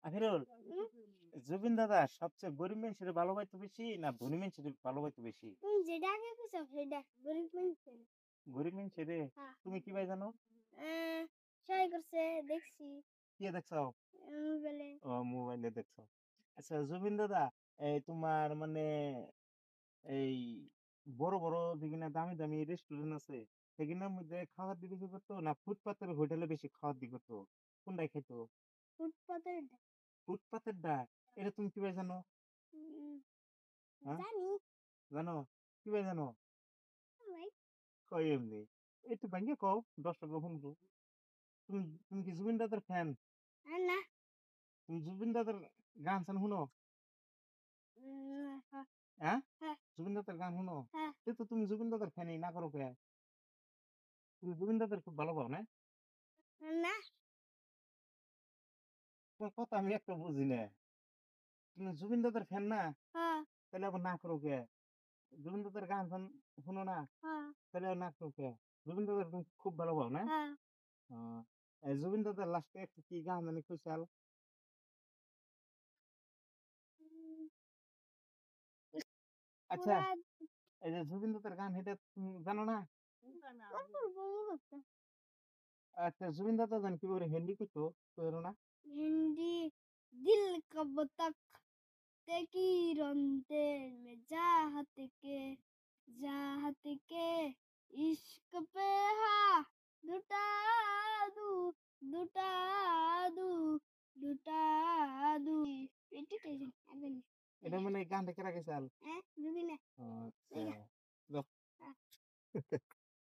আখিরুল, উম, জুবিন দাদা সবচেয়ে গরিব মানুষের ভালোবাসতো বেশি না ধনী মানুষের ভালোবাসতো বেশি? যেটা আগে কইছো সেটা গরিব মানুষের। গরিব মানুষের। হ্যাঁ। তুমি কি ভাই জানো? সহায় করছে দেখছি কি দেখছো? মোবাইলে। ও, মোবাইলে দেখছো। আচ্ছা জুবিন দাদা, এই তোমার মানে এই বড় বড় যেখানে দামি দামি রেস্টুরেন্ট আছে সেখানের মধ্যে খাবার দিয়ে বেশি করতো না ফুটপাতের হোটেলে বেশি খাবার দিয়ে করতো? কোনটাই খেতো? ফুটপাতের ফুটপাতের ডা? এটা তুমি কি ভাই জানো? উম, হ্যাঁ, জানি জানো? কি ভাই জানো? ভাই। কই এমনি একটু ভাঙ্গে কও, দর্শক শুনবো। তুমি তুমি কি জুবিন দাদার ফ্যান? না। তুমি জুবিন দাদার গান টান শুনো? হ্যাঁ। হ্যাঁ, হ্যাঁ। জুবিন দাদার গান শুনো? হ্যাঁ। তো তুমি জুবিন দাদার ফ্যানই না করো কে? তুমি জুবিন দাদার খুব ভালো পাও না? না। তোমার কথা আমি একটা বুঝি না। তুমি জুবিন দাদার ফ্যান না? হ্যাঁ। তাহলে আবার না করো কে? জুবিন দাদার গান টান শুনো না? হ্যাঁ। তাহলে আবার না করো কে? জুবিন দাদার তুমি খুব ভালো পাও না? হ্যাঁ। আহ, এই জুবিন দাদার লাস্টে একটা কি গান জানি খুশাল। উম, আচ্ছা, পুরা এই যে জুবিন দাদার গান এটা তুমি জানো না? আচ্ছা জুবিন দাদা জান কি করে হিন্দি কইতো? কইরো না? हिंदी दिल कब तक तेरी रंते में चाहत के इश्क पे हा लुटा दू लुटा दू लुटा दू একদম এটা মানে এই গানটা কেরা গেছাল?